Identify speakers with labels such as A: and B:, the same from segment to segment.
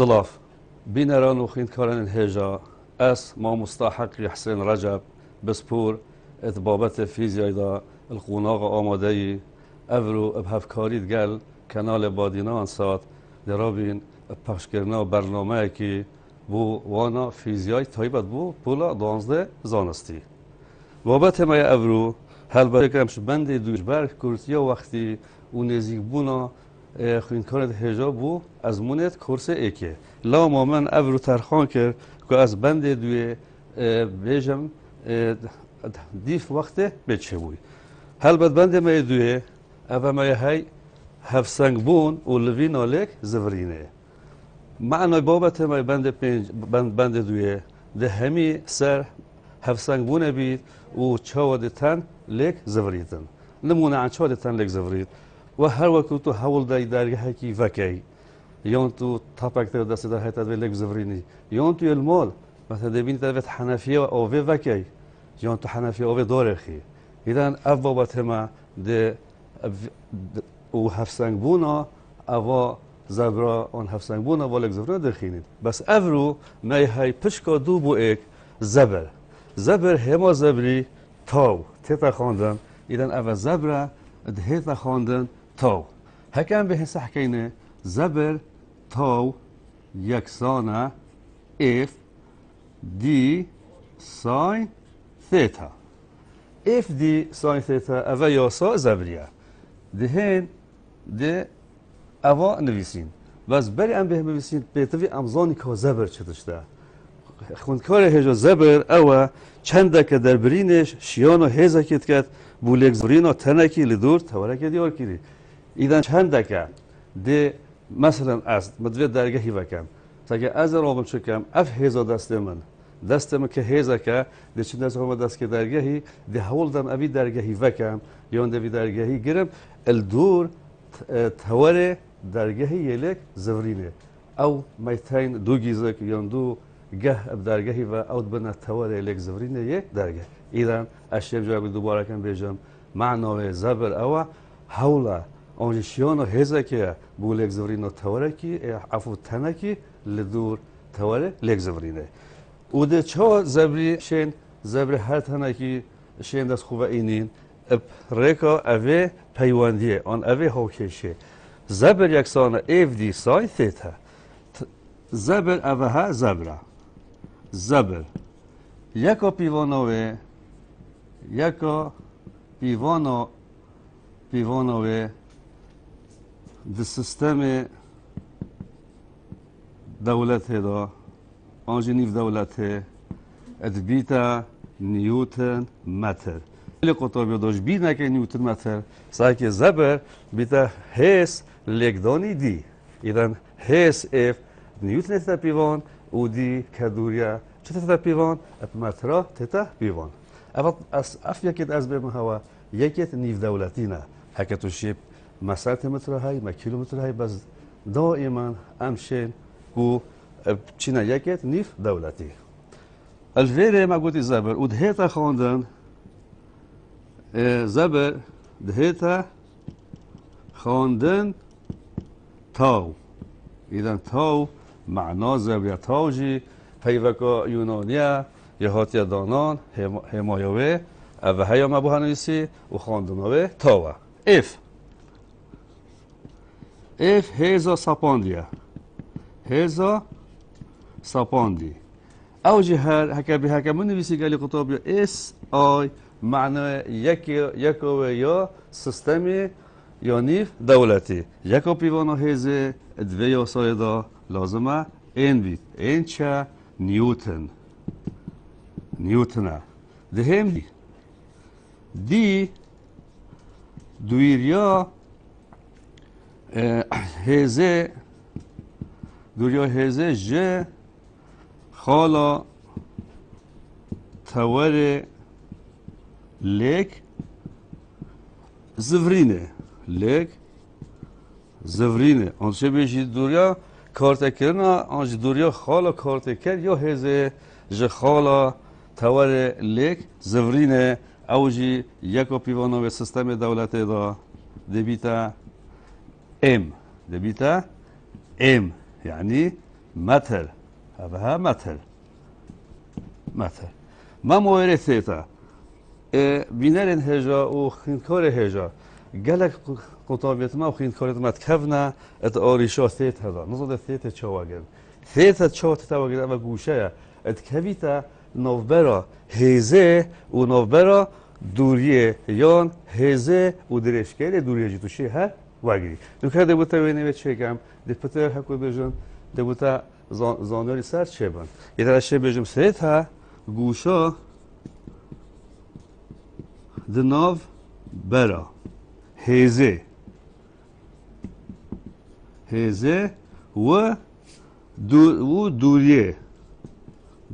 A: صلاف بینران و خیندکاران هجا اس ما مستحق حسین رجب بسپور اتبابت فیزیای دا القوناغ آماده افرو ابهفکارید گل کانال بادینا انسات درابین پخشکرنا برنامه که بو وانا فیزیای تایبت بو پولا 12 زانستی بابت ما افرو هل برکمش بند دوش بر کورسیا وقتی و نزیک بونا خوینکارت هجا بو از مونت کورس ایکه لا ما من افرو ترخان کرد که از بند دوی بیجم دیف وقت بچه بوی هل بد بند ما دوی اوه ما های هفسنگ بون و لوین آلک زورینه معنی بابت ما بند دوی ده همی سر هفسنگ بونه بید و چاوده تن لک زوریدن نمونه عن چاوده تن لک زورید و هر وقت تو حول دای درگه کی وکی یون تو تاپک تر دست در حیات لک زورینی یون تو المال مثلا دبین تبت حنفیه و آوه وکی یون تو حنفیه آوه دارخی ایدن اف بابت ما ده و هفسنگ بونا اوا زبرا آن هفسنگ بونا والک زورین درخینید بس افرو می های پشکا دو بو ایک زبر هما زبری تاو تیتا خواندن ایدن اول زبره دهیتا خواندن تاو هکم به حس حکینه زبر تاو یکسانه اف دی ساین ثیتا اف دی ساین ثیتا اول یاسا زبریه دهین ده اوا نویسین بس بری ام به نویسین بیتوی امزانی که زبر چه داشته خوندکار هجا زبر اوه چنده که در برینش شیان و هیزه کت کت بولک زورین و تنکی لدور تورک دیار کری ایدن چنده که ده مثلا از مدوی درگهی وکم تاکه از رابم چکم اف هیزا دست من که هیزه که ده چند از همه دست که درگهی ده حول دم اوی درگهی وکم یا دوی درگهی گرم الدور تور درگهی یلک زورینه او میتین دو گیزک یا دو گه درگهی و اود بنا توار ایلک زورینه یه درگه ایدن اشیاء جواب دوباره کن بیجم معنای زبر اوه حوله آنجشیان و هزه که بو لک زورینه تواره کی عفو تنه کی لدور تواره لک زورینه او ده چه زبری شین زبر هر تنه کی شین دست خوبه اینین ریکا اوه پیواندیه آن اوه هاکشه زبر یکسانه ایف دی سای ثیتا زبر اوه ها زبره زبر یکا پیوانوه ده سیستم دولت دا آنجا نیف دولت ادبیتا نیوتن متر ولی قطابی داشت بید نکه نیوتن متر سعی که زبر بیتا حس لگدانی دی ایدن حس اف نیوتن تا پیوان او دی کدوریا چه تتا پیوان؟ اپ مترا تتا پیوان اول اف یکیت از بیم هوا یکیت نیف دولتی نه حکتوشی مسافت متر های ما کیلومتر های بس دائما امشین کو چینا یکیت نیف دولتی الویره ما گویی زبر او دهتا خواندن زبر دهتا خواندن تاو ایدن تاو معنا زبر تاوجی پیوکا یونانیا یهاتیا دانان همایوه اوه هیا مبوها نویسی و خواندنوه تاوه اف هیزا سپاندیه هیزا سپاندی اوجی هر هکا به هکا من نویسی گلی قطابی اس آی معنی یکو یا سیستمی یا نیف دولتی یکو پیوانو هیزه دوی یا سایدا لازمه این بید این چه نیوتنه دهم دی دویریا هزه ج خالا تور لک زورینه آنچه بیشی دوریا کارت کرنا آنچه دوریا خالا کارت کر یا هزه ج خالا تور لک زورینه اوجی یکو پیوانو به سیستم دولت دا دبیتا ام یعنی متر هذا متر متر ما موارد ثيتا بينارن هجا و خينكار هجا قالك قطابيت ما و خينكارت ما تكفنا ات آريشا ثيت هذا نظر ثيت تشاوغن ثيت تشاوت تاوغن اما گوشه ات كويتا نوبرا هيزه و نوبرا دوریه یان هزه و درشکل دوریه جی توشی ها واگیری نکته دبوتا وینه چه کم دپتر حکو بجن دبوتا زانوری سر چه بن یه درشه بجم سریت ها گوشا دناو برا هزه و دوریه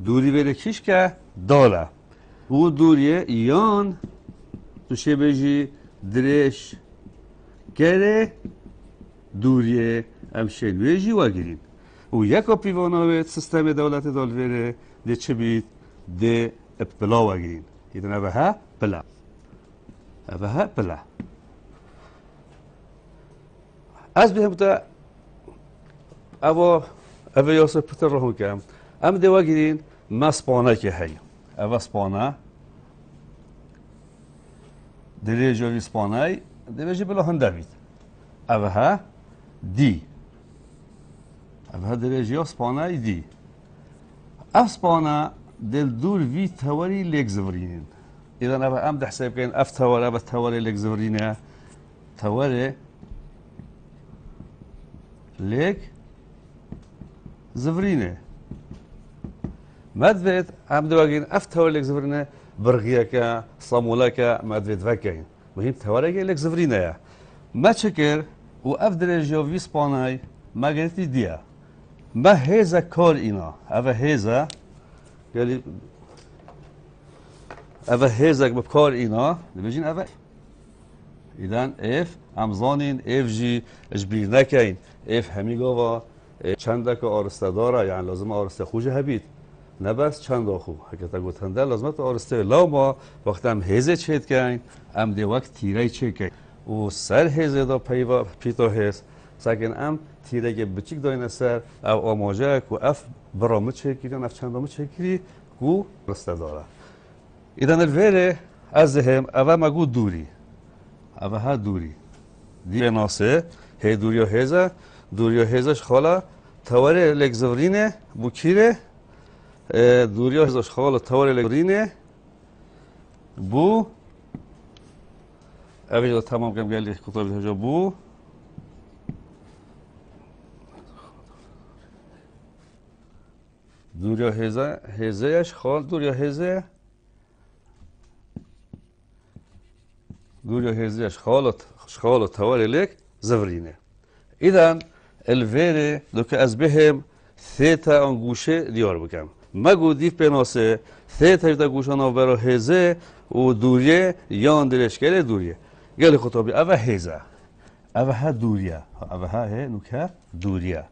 A: دوری بره کش که داله و دوریه یان توشه بجی درش گره دوریه امشه نویجی واگیرین و یکا پیواناوید سیستم دولت دالوره ده چه بید ده بلا واگیرین ایدن اوه ها بلا اوه ها بلا از بهم تا اوه یاسر پتر راهون کم ام ده واگیرین ما سپانه که هی اوه سپانه دلی جوی سپانه ده بلا هنده بید اوه ها دی اوه دلی جوی سپانه دی اف سپانه دل دور وی توری لیک زورینین ایدان اوه ام ده حساب کن اف توری لیک زورینه توری لیک زورینه مدفت هم دواجين أفتور لك زفرنا برغياك صامولاك مدفت فكين مهم توارك لك زفرنا يا ما شكر وأفضل جوفي سباناي ما قلت ديا ما هذا كار إنا أبا هذا قالي أبا هذا بكار إنا نبيجين أبا إذن إف أمزانين إف جي إجبير نكين إف همي قوا چندك آرسته داره يعني لازم آرسته خوجه هبید نه بس چند آخو حکتا گوتنده لازمت آرسته لا ما وقتی هم هزه چید کن هم دی وقت تیره چید کن و سر هزه دا پیتا هز ساکن هم تیره که بچیک داین سر او آماجه که اف برامه چید کردن اف چندامه چید کردی که آرسته داره ایدن الویره از هم اوه مگو دوری اوه ها دوری دی ناسه هی دوری و هزه دوری و هزش خاله تواره لگزورینه بوکیره دوری هزش خاله تواره لگزورینه بو اوه تمام کم گلی کتابی هجا بو دوری هزهش خال دوری هزهش خاله تواره لگزورینه إذن الفيري دوك از بهم ثيتا انگوشه دیار بکم مگو دیف بناسه ثيتا جدا گوشه نوبرا هزه و دوریه یان درشکل دوریه گلی خطابی اوه هزه اوه ها دوریه اوه ها هی نوکه دوریه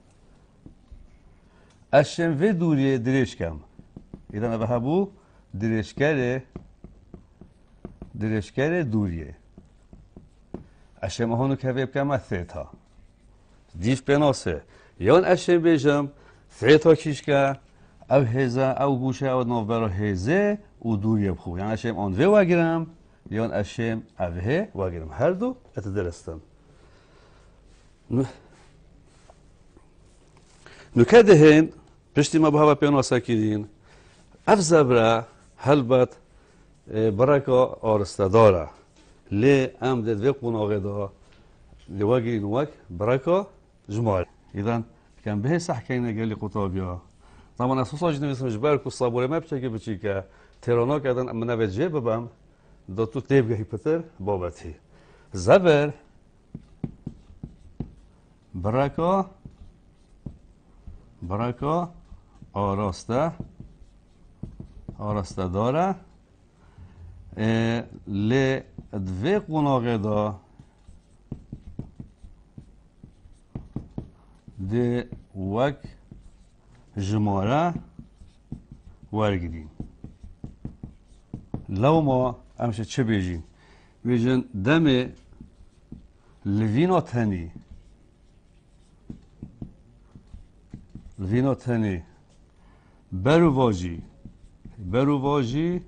A: اشم و دوریه درشکم إذن اوه ها بو درشکل دوریه اشم هانو که بکم ثيتا دیف بناسه یان اشم بیجم ثیتا کیشکه او هزه او گوشه او نوبرا هزه و دوریه بخو یعنی اشم آن وی واگیرم یان اشم اوه واگیرم هر دو اتدرستم نکده هین پشتی ما بها بناسه کردین اف زبره هلبت برکا آرسته داره لی ام دید وی قناغه دا لی واگیرین وک برکا جمال إذن كان به صح كاين قال لي قطابيا طبعا اساسا جنبي اسمش بالك الصابوره ما بتشكي بتشيكا تيرانا كذا من نبت جيب بام دوتو تيبغي هيبتر بابتي زبر بركا آراسته داره ل دوی قناغه دا ده وک جماره ورگیریم لو ما امشه چه بیجیم بیجن دم لوینا تنی وینا تنی برواجی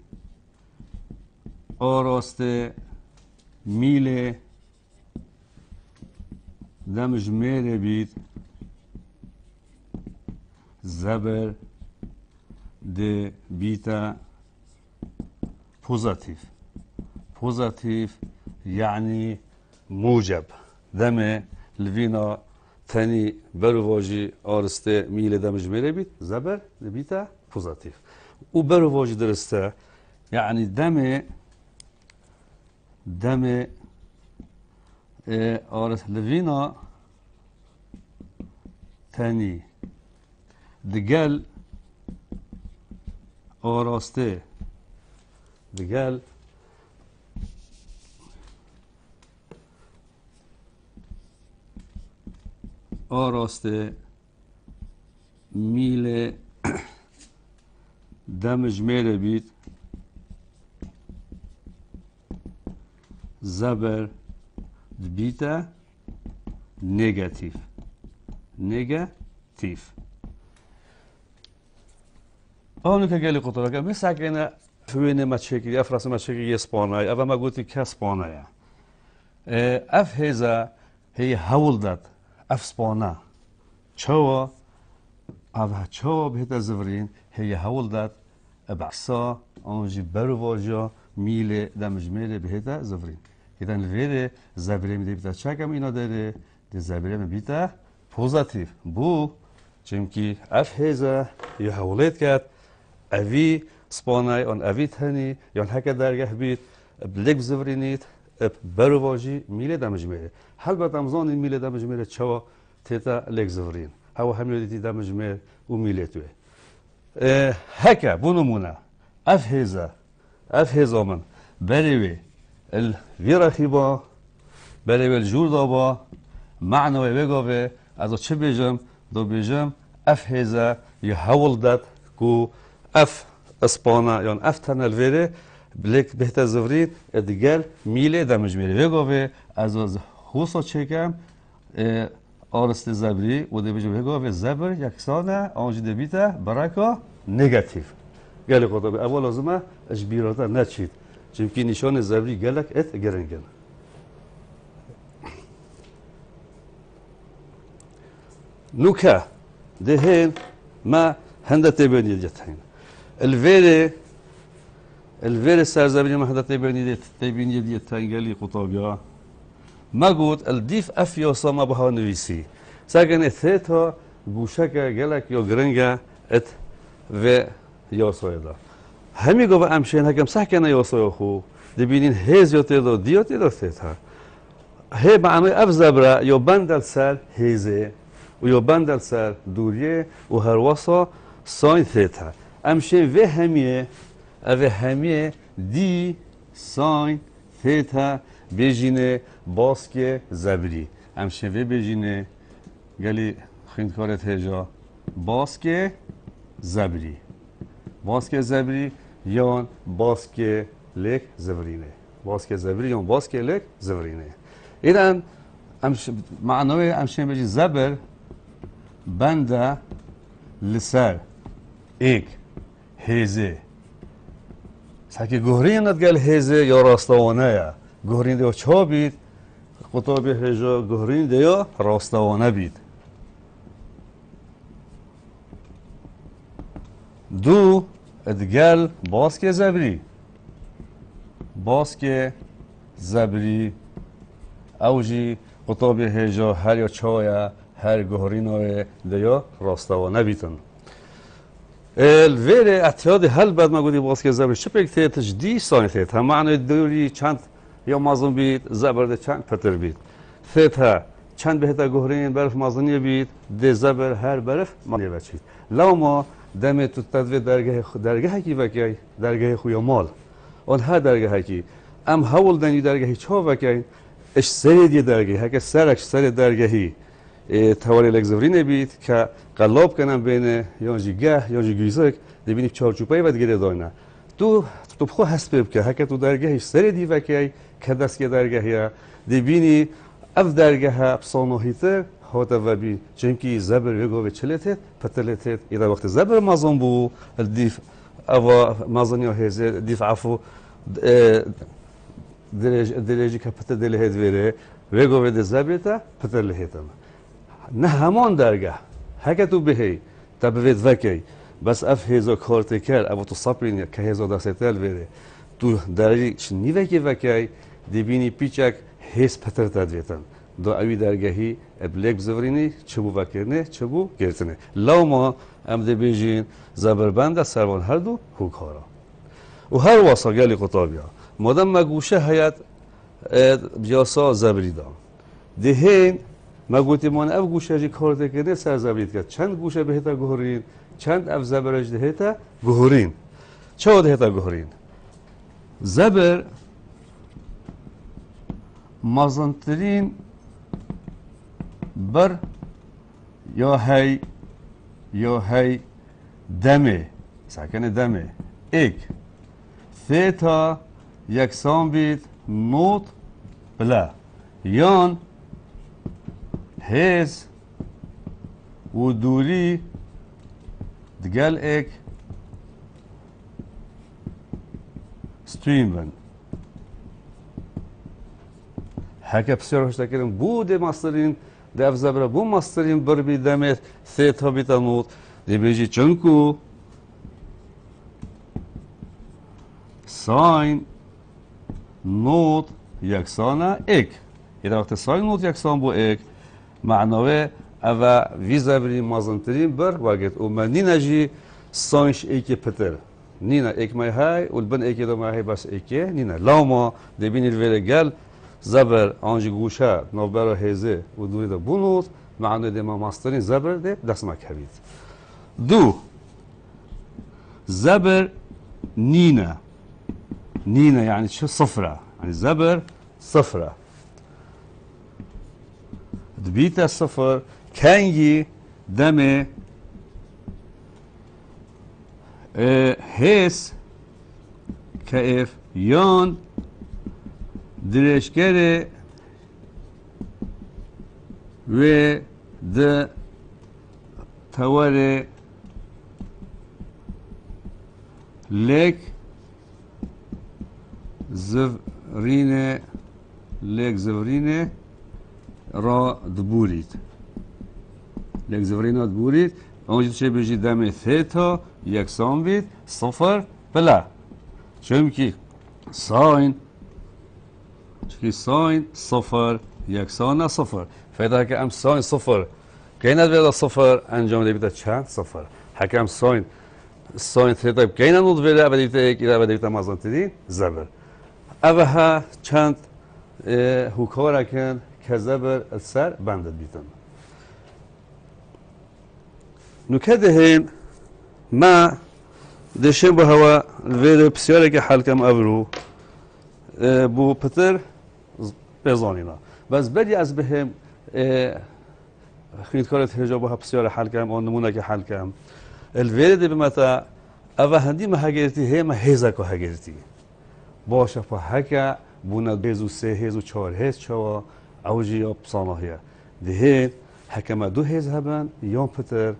A: آراسته میل دمجمیر بید زبر ده بیتا بوزاتيف يعني موجب دم الفينا تاني برواجي آرسته ميل دم جميلة بيت زبر بيتا بوزاتيف وبرواجي درسته يعني دم آرس الفينا تاني دقال آراسته دقال آراسته میل دمجمیر بید زبر بیتا نگاتیف آنو که گلی قطعه که مثل که فوینه ما چکی افراس ما چکی اسپانیایی اول ما گویی که اسپانیایی اف هزا هی هول داد اف اسپانا چوا بهت زفرین هی هول داد بعصا آنجی برواجا میل دمجمیر بهت زفرین ایدن ویره زبری میده بیتا چکم اینا داره ده زبری می بیتا پوزاتیف بو چمکی اف هزا یه هولید کرد اوی سپانای آن اوی تنی یا هک درگه بید بلک زفرینید برواجی میل دمجمیره هل بعد امزان این میل دمجمیره چوا تیتا لک زفرین هوا همیو دیتی دمجمیر و میل توی هکا بونمونه اف هزا من بریوی الویرخی با بریوی الجور با معنوی بگاوه از چه بیجم دو بیجم اف هزا یه هول داد کو اف اسپانا یا اف تنل ویره بلک بهتر زفرین ادگل میله دمجمیره وگاوه از خوصا چکم آرست زبری و دی بجو وگاوه زبر یکسانه آنجی دبیته براکا نگاتیف گلی خدا به اول لازمه اجبیراتا نچید چونکی نشان زبری گلک ات گرنگن نوکه دهین ما هنده تبینید جتهین الفيري سرزبيني ما هذا تبيني دي تانجلي قطابيا ما قلت الديف افيو سما بها نويسي ساكن الثيتا بوشكا جلك يو جرنجا ات في يو صيدا همي قوة امشين هكم ساكن يو صيو خو دبينين هيز يو تيدو ديو تيدو ثيتا هي معنى افزبرا يو بندل سر هيزي ويو بندل سر دوريه وهروسا ساين ثيتا امشين في هميه اوه همیه دی ساین ثیتا بیجینه باسک زبری همشه وی بیجینه گلی خیندکارت هجا باسک زبری یان باسک لک زبرینه باسک زبری یان باسک لک زبرینه ایران معنوی همشه بیجی زبر بنده لسر ایک هیزه ساکی گهرین ندگل هزه یا راستوانه یا گهرین دیو چا بید قطابی هجا گهرین دیو راستوانه بید دو ادگل باسک زبری اوجی قطابی هجا هر یا چا یا هر گهرین دیو راستوانه بیتن الویره اتحاد هل بعد ما گودی باز که زبر چه پیک تجدی سانی تیت هم معنی دوری چند یا مازن بید زبر چند پتر بید تیت ها چند بهتا گهرین برف مازنی بید ده زبر هر برف مانی بچید لما دم تو تدوی درگاه کی وکی درگاه خویا مال آن ها درگاه کی ام هول دنی درگاهی چه وکی اش سری دی درگاهی که سرش سر درگاهی توالی لگزوری نبید که قلاب کنم بین یانجی گه یانجی گیزک دبینی چارچوبای و دیگه داینا تو بخو حس بب که هک تو درگاهی سری دی وکی که دست که درگاهی دبینی اف درگاه بسانوهیته هاتا و بی چونکی زبر وگو به چلته پتلته ایدا وقت زبر مازن بو الدیف اوا مازن یا هزه دیف عفو درجه که پتر دل هد وره وگو به زبرتا پتر لهتم نه همان درگه هکه تو بهی تبوید وکی بس اف هزا کارت کرد اما تو صبرین که هزا دستتل وره تو درجه شنی وکی دبینی پیچک هیس پتر تدویتن دو اوی درگاهی ابلک بزورینی چبو وکرنه چبو گرتنه لوما ام دبیجین زبربند سروان هر دو هوکارا و هر واساگلی قطابیا مادم مگوشه هیت بیاسا زبری دام دهین مگوتی من اف گوشه جی کار دکنه سر زبرید کرد چند گوشه بهتا گهرین چند اف زبرش دهتا گهرین چه دهتا گهرین زبر مازنترین بر یا هی دمه ساکنه دمه ایک ثیتا یکسان بید نوت بلا یان هیز و دوری دگل ایک ستریم بن هکه بسیار هشتا کردن بود ماسترین دف زبره بو ماسترین بر بی دمت ثیتا بیتا نوت دی بیجی چونکو ساین نوت یکسانه ایک ایده وقت ساین نوت یکسان بو ایک معنوه اوه وی زبری مازنترین بر وگت و من نینا جی ساینش ایکی پتر نینا ایک مای های و البن ایکی دو مای های بس ایکی نینا لاما دی بینی الویره گل زبر آنجی گوشه نوبر هزه و دوری ده بونوت معنی ده ما ماسترین زبر ده دست مکهبید دو زبر نینا یعنی چه صفره يعني زبر صفرة دبيتا الصفر كانجي دمي هيس كيف يون درشكري و د تواري لك زفرینه را دبورید لک زفرینه را دبورید اونجا چه بیجی دم ثیتا یکسان بید صفر بلا چونکی ساین صفر یکسان صفر فایده که ام ساین صفر که این ادویده صفر انجام دیده چند صفر حکم ساین ثیتا که این ادویده ابدیده یک ایده ابدیده مازنتری زبر اوها چند هوکارا کن که زبر سر بندد بیتن نکه دهیم ما دشم با هوا ویر بسیاره که حلکم ابرو بو پتر بزانینا بس بدی از بهم خیدکارت هجا با بسیاره حلکم آن نمونه که حلکم الویر دی بمتا اوه هندی ما هگرتی هیم هیزا که هگرتی باشه پا هکه بونا بیزو سه هیز و چهار هیز چوا اوجی یا بساناهیه دهید حکم دو هیز هبن یا پتر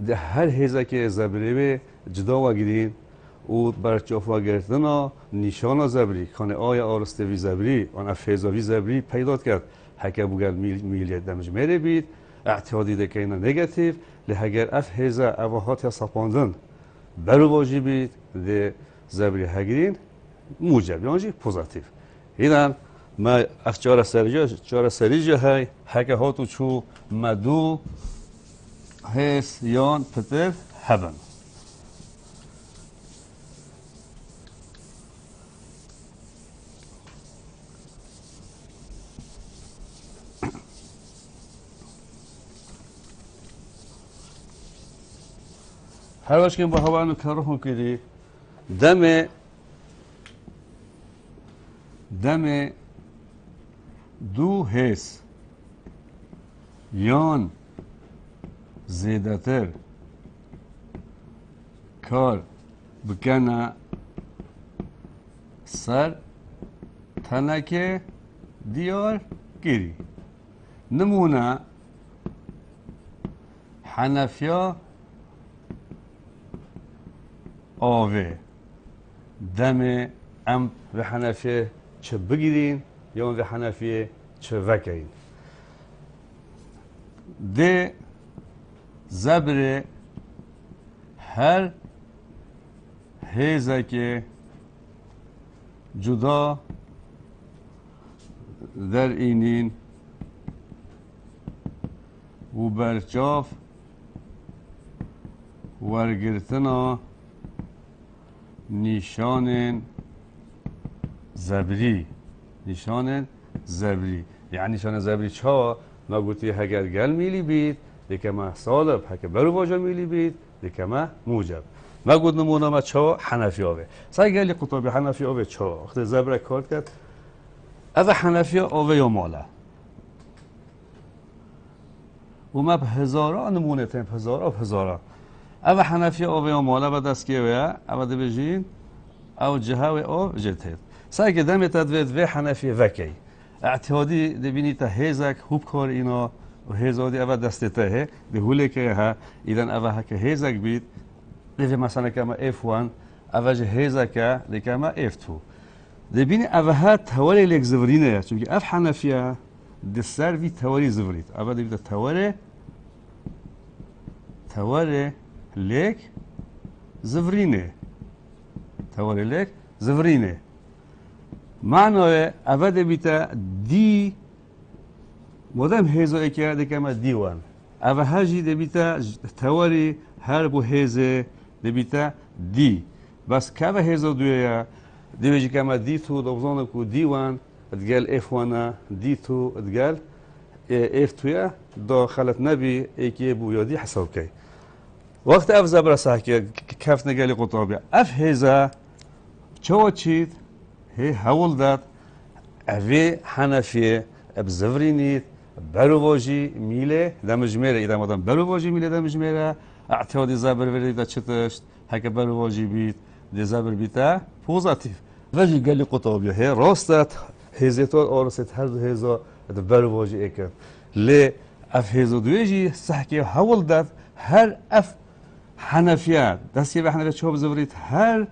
A: ده هر هیزه که زبری جدا و گیرین و برچاف و گرفتن نشان زبری کنه آیا آرسته وی زبری آن افیزا وی زبری پیدا کرد حکم بوگر میلیت دمج میره بید اعتیادی ده که اینا نگاتیو لهگر اف هیزه اواهات یا سپاندن برو واجی بید ده زبری هگیرین موجب یعنی پوزیتیو اینا ما اخچار سریجه های هکه هاتو چو مدو هیس یان پتر هبن هر وقت که با هوانو کارو کردی دم دو حس یان زیادتر کار بکنه سر تنکه دیار گیری نمونه حنفیا آوه دم ام و حنفیه چه بگیرین یا و حنفیه چه وکین ده زبر هر هیزه که جدا در اینین و برچاف ورگرتنا نشان زبری یعنی نشان زبری چا ما گوتی هگر گل میلی بید دیگه ما صادب هکه برو واجا میلی بید دیگه ما موجب ما گوت نمونه ما چا حنفی آوه سعی گلی قطابی حنفی آوه چا وقتی زبر کارت کرد اوه حنفی آوه یا ماله و ما به هزاران نمونه تیم هزاران اوه حنفی آوه یا ماله و دست که ویا اوه ده بجین او جهه و او جلتید سعی که دم تدوید و حنفی وکی اعتیادی دبینی تا هیزک خوب کار اینا و هیزادی اوه دسته ته ده هوله که ها ایدن اوه که هیزک بید دیگه مثلا که ما F1 اوه جه هیزکه دیگه ما F2 دبینی اوه ها توری لیک زورینه چونکه اف حنفیه دستر وی توری زورید اوه دبید توری لیک زورینه معنی اوه دبید دی مدام هیزو که دیگه ما دیوان اوه هجی دبید توری هر بو هیزه دبیتا دی بس که به هیزو دویا دیویجی که ما دی تو دوزانه کو دیوان ادگل F1 دی تو ادگل F2 داخلت نبی ایکی بو یادی حساب کی وقت اف زبر ساکه کف نگلی قطابی اف هیزه چوا چید هی حول داد اوی حنفیه اب زورینید برواجی میله دمجمره ایدم آدم برواجی میله دمجمره اعتیادی زبر ورید چتشت هک برواجی بید دی زبر بیتا پوزاتیف وجی گلی قطابی هی راستت هیزتو آرست هر دو هیزا برواجی اکن لی اف هیزو دویجی سحکی حول داد هر اف حنفیه دستی به حنفیه چوب زورید هر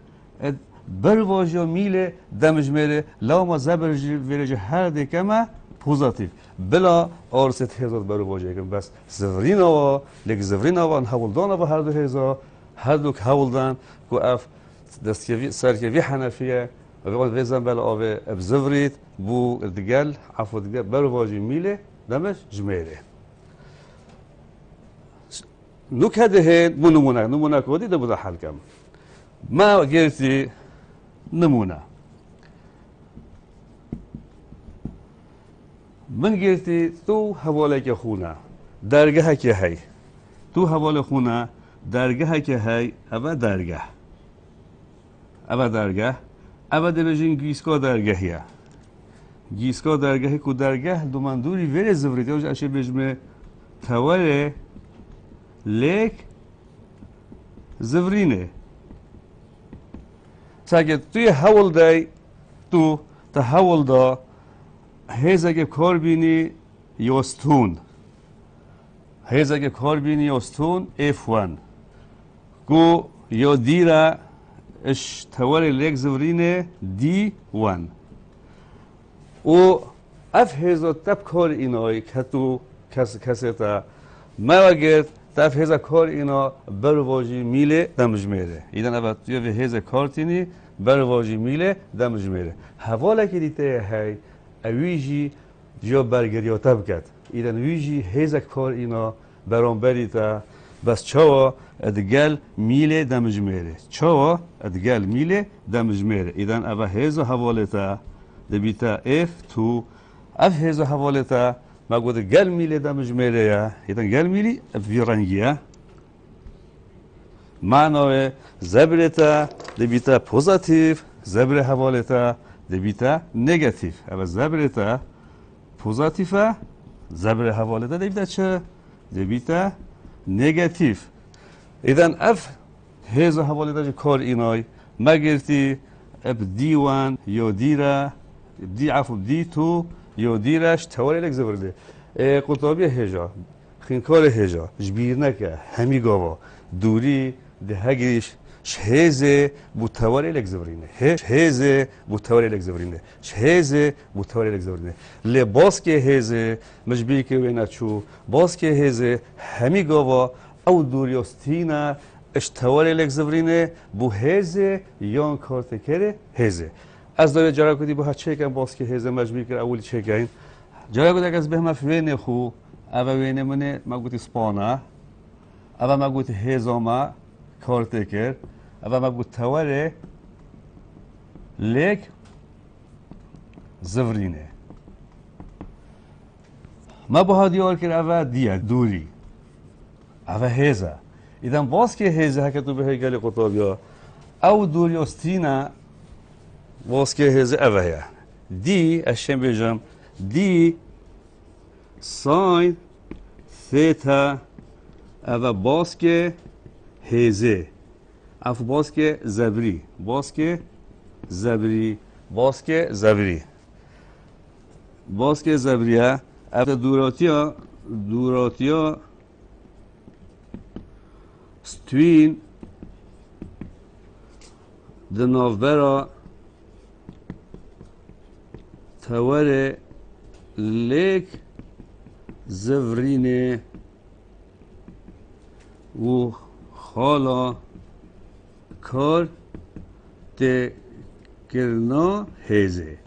A: برواجی میله دمجمره لاما زبر ورید هر دیکمه پوزاتیف بلا آرست هزار برو واجه کن بس زورین آوا لیک زورین آوا هولدان آوا هر دو هزار هر دو که هولدان کو اف دستیوی سرکیوی حنفیه و وقت ویزن بلا آوه اب زورید بو دگل عفو دگل برو واجه میله دمش جمیره نکته هند مو نمونه کودی ده بوده حل کم ما گرتی نمونه من گرتی تو حواله که خونه درگاه که هی تو حواله خونه درگاه که هی اوه درگاه اوه بجین گیسکا درگاهیه گیسکا درگاهی که درگاه دو مندوری ویر زورید اوش اشه بجمه توره لیک زورینه ساکه توی حول دای تو تا حول دا هیزه که کار بینی یاستون F1 گو یا دیره اش توری لیک زورینه D1 و اف هیزه تب کار اینایی که تو کسی تا موگرد تف هیزه کار اینا برواجی میله دمجمیره ایدن ابد توی هیزه کار تینی برواجی میله دمجمیره حواله که دیته هی اویجی جا برگریاته بکد ایدن ویجی هیزک کار اینا برانبری تا بس چاوا ادگل میله دمجمیره ایدن اوه هیزو حواله تا دبیتا F2 اف هیزو حواله تا ما گود گل میله دمجمیره یا ایدن گل میلی افی رنگیه معنی زبرتا دبیتا پوزاتیف زبر حواله تا دبیتا نگاتیف اما زبرتا پوزاتیفه زبر حواله تا دبیتا چه؟ دبیتا نگاتیف ایدن اف هیزو حواله تا کار اینای ما گرتی اب D1 یا دیره دی2 یا دیرش تواری لک زبرده قطابی هجا خینکار هجا جبیر نکه همی گاوا دوری ده هگیش شهزه بوتوار الک زورینه شهزه بوتوار الک زورینه شهزه بوتوار الک زورینه لباس که هزه مجبی که وینا چو باس که هزه همی گاوا او دوریاستینا اشتوار الک زورینه بو هزه یان کارت کره هزه از داره جرا کدی بو چه کن باس که هزه مجبی که اولی چه کن جرا کدی از بهم فوینه خو اول وینه منه ما گوتی سپانا اول ما گوتی هزاما کارت کرد اول ما گوت تواره لک زورینه ما با دیار کرد اول دیا دوری اول هزا ایدم باز که هزا که تو به گلی قطابیا او دوری استینا باز که هزا اول دی اشم بجم دی ساین ثیتا اول باز که هزه اف باز که زبری باز که زبری باز که زبری باز که زبریه اف دوراتیا ستوین دنافبرا توره لیک زورینه و خالا کار تکرنا هزه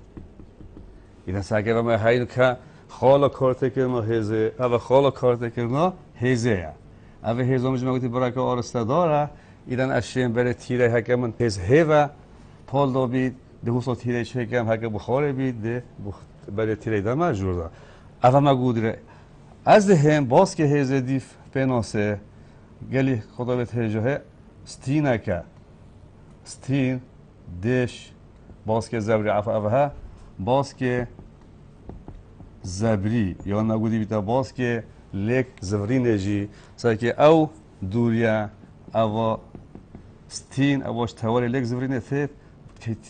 A: اینا سعی و ما هایی که خالا کار تکرنا هزه او خالا کار تکرنا هزه او هزه میشه مگوتی برای که آرسته داره ایدن اشیم بره تیره هکه من هز هوا پال دا بید ده حسا تیره چه کم هکه بخاره بید ده بره تیره ده مجور ده او مگودره از ده هم باز که هزه دیف پناسه گلی خدا به تهجاه ستینه که ستین دش باز که زبری افها باز که زبری یا نگودی بیتا باز که لک زبری نجی سعی که او دوریا او ستین اوش تواری لک زبری نثیت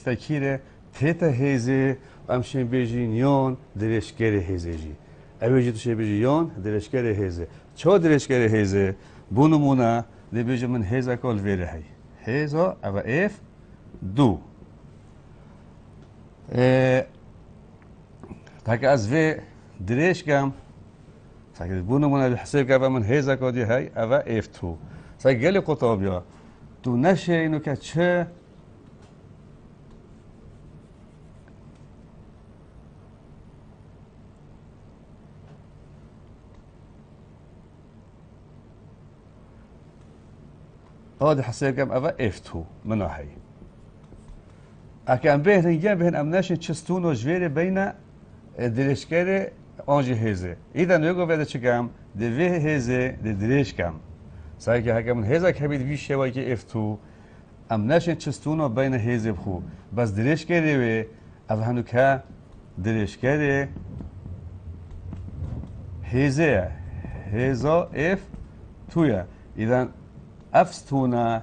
A: تکیره تیتا هیزه امشین بیجی نیان درشگر هیزه جی اوی تو شی بیجی یان درشگر هیزه چه درشگر هیزه بونمونه دی بیجی من هیزه کال ویره هی هیزا او اف دو تاکه از وی درش کم ساکه بونمونه بحساب که من هیزه کادی هی او اف تو ساکه گلی قطابیا تو نشه اینو که چه هذا حساب كم أبا إفتو مناهي أكان بهن يجي بهن أمناش تشستون وجوير بين دريشكرة أنجي هزة إذا نيجو بعد شكام دوه هزة دريش كم سايك هكذا من هزة كبير بيش شوي كي إفتو أمناش تشستون بين هزة بخو بس دريشكرة و أفهمو كا دريشكرة هزة هزة إف تويا إذا افستونا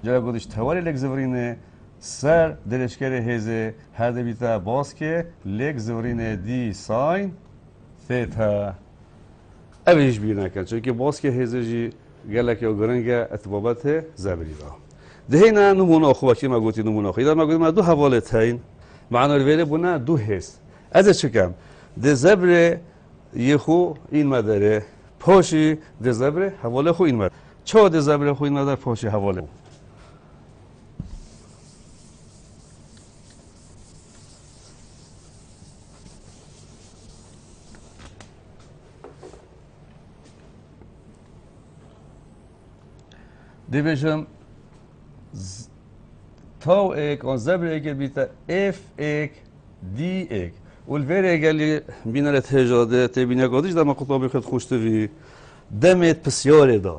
A: جرا گودش تواری لک زورینه سر درشکر هزه هر بیتا باز که لک زورینه دی ساین ثیتا اویش بیر نکن چون که باز که هزه جی گلک یا گرنگ اتبابت زبری دا دهینا نمونه آخو بکی ما گوتی نمونه آخو ایدار ما گوتی ما دو حواله تاین معنا الویره بنا دو هست از چکم ده زبر یخو این مداره پاشی ده زبر حواله خو این مداره چه ده زبر خوی ندار پاشی حواله دیویژن تاو ایک آن زبر ایک بیتا اف ایک دی ایک والفير قال بينا لتهجاده تبينا قادش ده ما قطابي خد خوشتوي دمت بسياره دا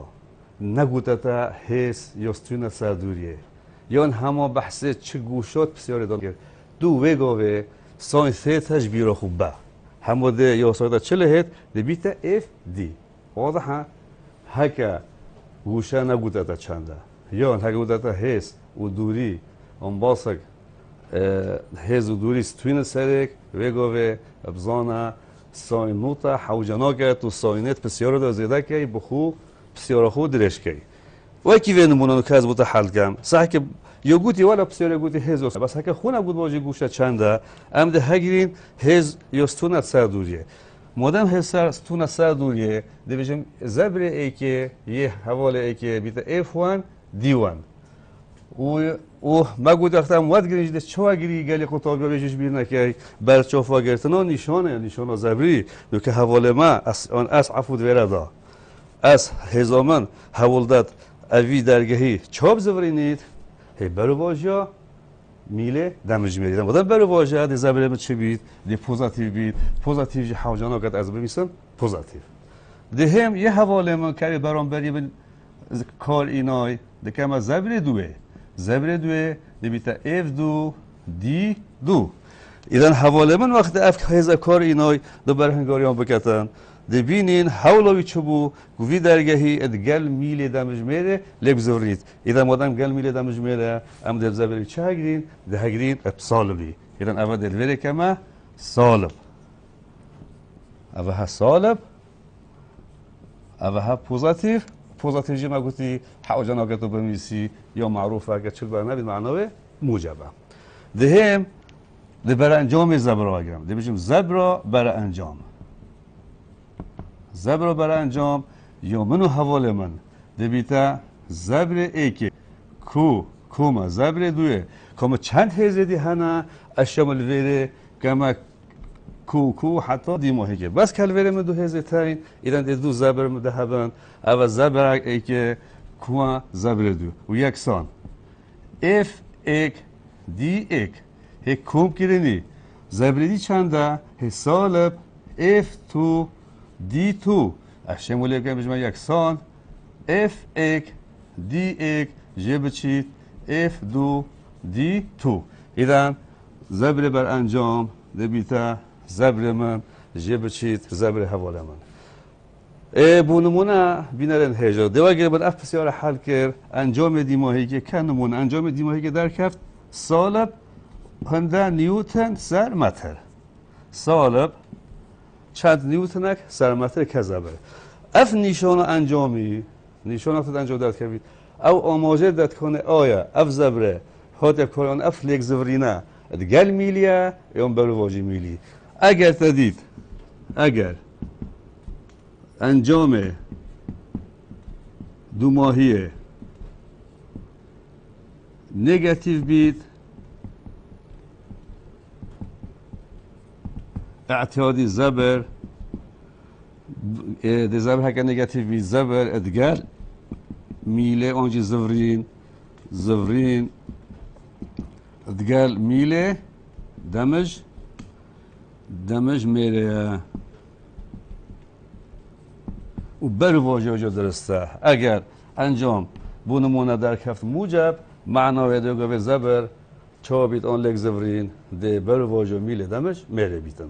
A: نگوتتا حس یا ستون سردوریه یا همه بحثه چه گوشات بسیار داد دو وگاوه ساین ثیتش بیرا خوب با همه ده یا سایده چه لحت ده بیتا اف دی واضحه هکا گوشه نگوتتا چنده یا هکا گوتتا حس و دوری اون باسک حس و دوری ستون سرک وگاوه ابزانه ساینوتا حوجنا که تو ساینت بسیار دا زیده که بخو بسیار خود درش که و کی وین مونو که از بوده حل کم صح که یا گویی ولی بسیار گویی هزار بس هک خونه بود واجی گوشه چنده ام ده هگیرین هز یا ستونت سر دوریه مادام هز ستونت سر دوریه دیویژن زبر ای که یه حواله ای که بیت F1 D1 و ما گوید وقتم وقت گریج دست چه گری گلی قطابی بیشش بیرون که بر چوفا گرتنا نشانه زبری دو که حواله ما آن از عفود وردا از هزامن حوالدت اوی درگهی چوب زورینید هی برو واژه میله دمج میریدم بودن برو واژه دی زبری من چه بید دی پوزاتیو بید پوزاتیو جی حوجانا قد از بمیسن پوزاتیو دی هم یه حواله من کاری برام بری من کار اینای دی که ما زبری دوه دیتا اف دو دی دو ایدن حواله من وقت اف هزا کار اینای دو برهنگاریان بکتن دی بینین حولوی چبو گوی درگهی اد گل میل دمج میره لبزورید ایدن مادم گل میل دمج میره ام دل زبری چه هگرین ده هگرین سالبی ایدن اول دل وره کما سالب اول ها سالب اول ها پوزاتیو جی ما گویی حوجنا گتو بمیسی یا معروفه که چل بر نبید معناه موجبه دهم ده بر انجام زبرا اگرم ده بچم زبرا بر انجام یا منو حواله من ده بیتا زبر ای که کوما زبر دوه کما چند هزدی هنه اشامل ویره کما کو حتی دیماهی که بس کل ویره من دو هزه ترین ایران دو زبر مده هبن اول زبر ای که کوما زبر دو و یکسان اف ایک دی ایک هی کوم کرنی زبری چنده هی سالب اف تو دی تو اشمولی که بجمع یکسان اف ایک دی ایک جه بچید اف دو دی تو ایدن زبر بر انجام دبیتا زبر من جه بچید زبر حواله من بو نمونه بینرن هجا دوا گیر بر اف بسیار حل کرد انجام دیماهی که که نمونه انجام دیماهی که در کفت سالب هنده نیوتن سر متر سالب چند نیوتنک سر متر که زبر اف نیشان انجامی نیشان افتاد انجام داد که بید او آماجه داد کنه آیا اف زبره هات کاران اف لیک زبرینه گل میلیه یا برو واجی میلی اگر تدید اگر انجام دو ماهیه نگاتیو بید اعتیادی زبر ده زبر هکه نگاتیو بید زبر ادگر میله آنجی زورین ادگر میله دمج میره و بر واژه جا درسته اگر انجام بو نمونه در کفت موجب معنای دیگه به زبر چابید آن لگ زورین ده بر واژه میله دمج میره بیتن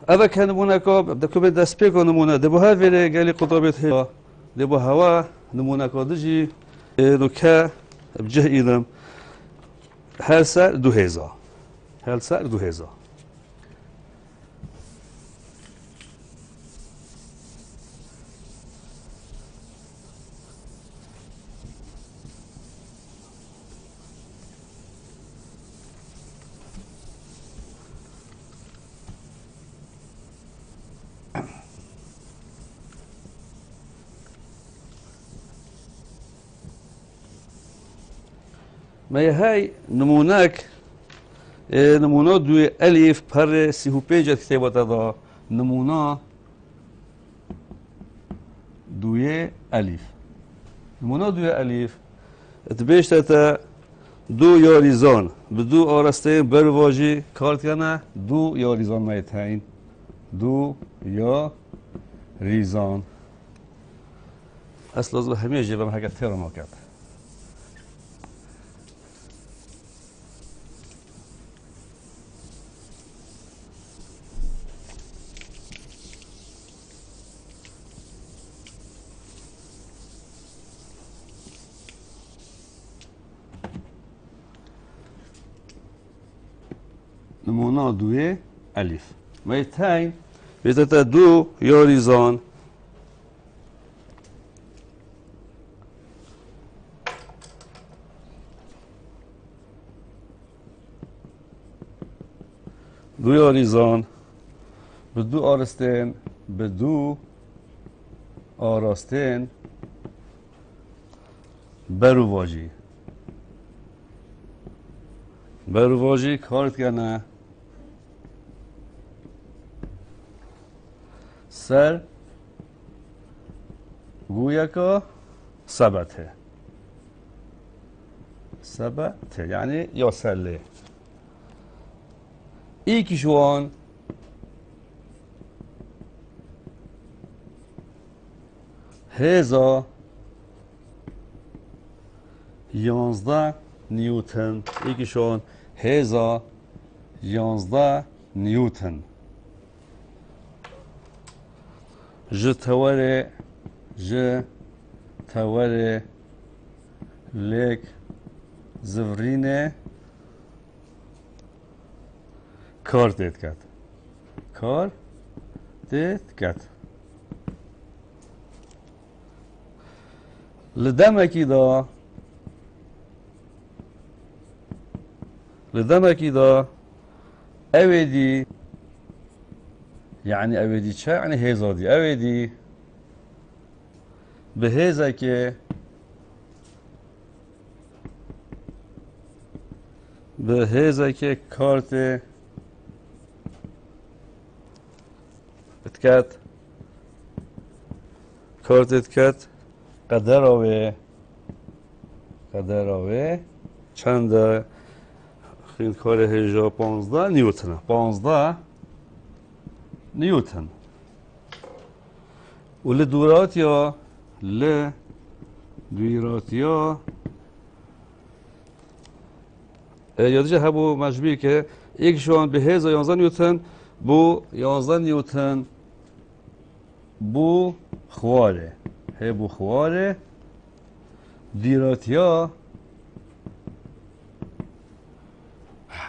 A: اول که نمونه که دکومنت دست پی که نمونه ده با هر ویره گلی قطابت ها ده با هوا نمونه که دجی نکه بجه ایدم هر سر 2000 ما هاي نمونك نمونه دوی الف پر 35 کتابات دا نمونه دوی الف اتبیشت تا دو یاریزان بدو آرسته بر واژه کارت کنه دو یاریزان میتین دو یا ریزان اصل لازم همه جبم حاجه ترم کرد نمونه دوی الف میتین بیتتا دو یاریزان دو یاریزان به دو آرستن به دو آراستن برواجی برواجی کارت کنه سر گویا که ثبته ثبته یعنی یا سله ای که شوان هزا 11 نیوتن یکیشون هزا 11 نیوتن ج توره لک زورینه کار دید کد لدمکی دا اویدی یعنی اویدی چه؟ یعنی هزادی اویدی به هزا که کارت کت قدر آوه چند خیلی کار هجا 15 نیوتن 15 نیوتن و لدوراتیا یادجه هبو مجبور که یکشون به هزا 11 نیوتن بو 11 نیوتن بو خواره هبو خواره دیراتیا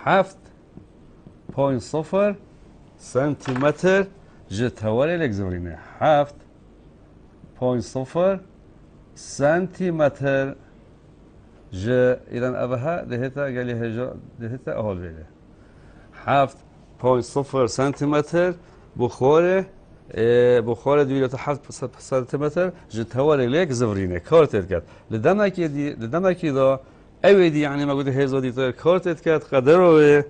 A: 7.0 سانتیمتر جتوال لگزورینه 7.0 سانتیمتر ج ایران ابها دهتا گلی هجا دهتا احال بیده 7.0 سانتیمتر بخوره دویلت 7 سانتیمتر جتوال لگزورینه کارت کرد لدمکی دا اویدی یعنی ما گوده هزادی تا کارت کرد قدر رو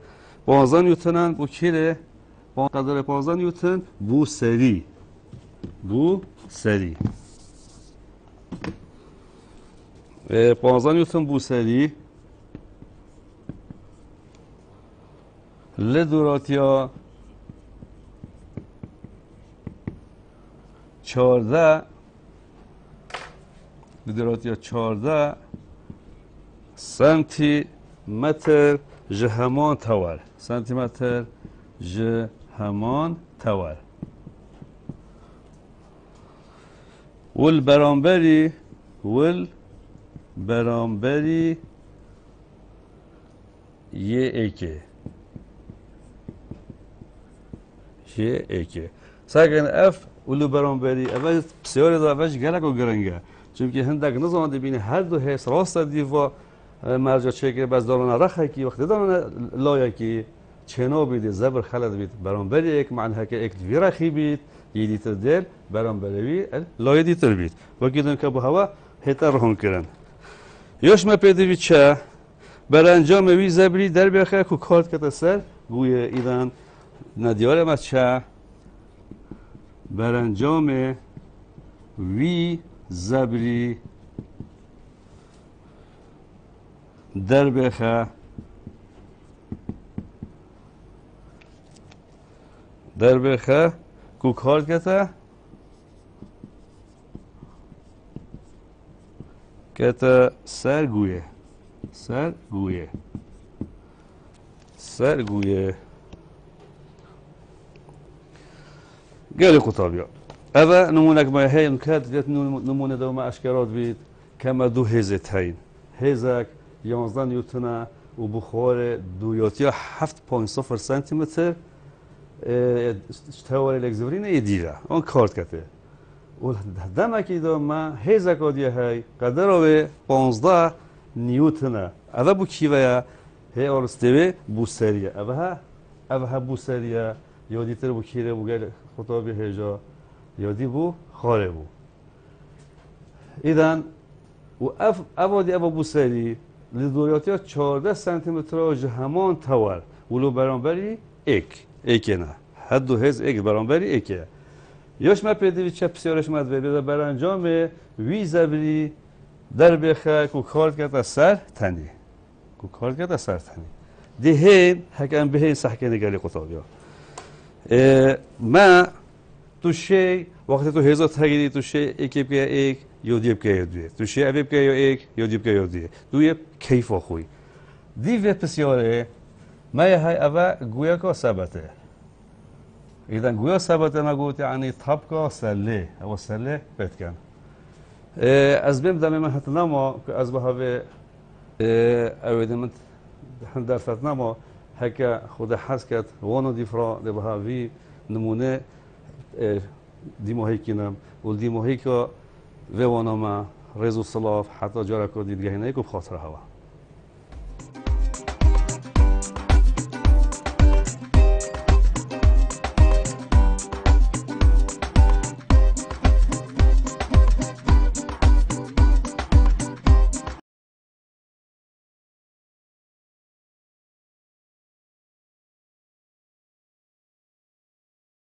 A: 15 نیوتنن بو کیره با قدر 15 نیوتن بو سری 15 نیوتن بو سری لدوراتیا 14 سانتی متر جهمان تور سانتیمتر جهمان تور والبرانبری یه ایکه ساگن اف ولو برانبری اول بسیاری دا اولش گلک و گرنگه چون که هندک نظام بینه هر دو حس راست دیوا مرجع چه بس دارن رخه کی وقتی دارن لایه کی چنا بیده زبر خلد بید برانبری یک معنی که یک ویرخی بید یدیتر دل برانبری لایه دیتر بید و گیدن که با هوا هتر رهون کردن یوش ما پیدوی چه برانجام وی زبری در بیاخه کو کارت کت سر گوی ایران ندیار ما چه برانجام وی زبری در بخه کو کار کتا سرگویه گلی قطابیا اوه نمونک ما هیم کد دیت نمونه دو ما اشکرات بید کما دو هزت هین هزک 11 نیوتنه و بخار دویاتی 7.0 سانتیمتر تهوار الکزورین ایدیره آن کارت کته و دم کی دو ما هیزا کدیه های قدر به 15 نیوتنه اول بو کیویا هی آرستوی بوسریه اول بوسریه یادی تر بو کیره بو گل خطابی هجا یادی بو خاره بو ایدن و ابادی ابا بوسری لدوریاتی ها 14 سانتیمتر آج همان تور ولو برانبری ایک نه حد و هز ایک برانبری ایکه یاش ما پیدی چه بسیارش مد بیده برانجام وی زبری در بخه کو کارت کرد سر تنی کو کارت کرد سر تنی دهیم حکم به صحکه نگاری قطابیا ما تو شی وقتی تو هزار تگیری تو شی یکی بگه یک یودی بگه دویه تو شی ابی بگه یک یودی بگه دویه دویه کیف آخوی دیو بسیاره ما یه های اول گویا که ثبته ایدن گویا ثبته ما گویی یعنی طبقه سله او سله بتکن از بیم دم من حتی نما که از به هوا اویدم من در فت نما هک خود حس کرد وانو دیفرا ده به هوی نمونه دیماهی کنم و دیماهی که و وانا ما رزو صلاف حتی جارا کو دیدگاهی نه کو بخاطر هوا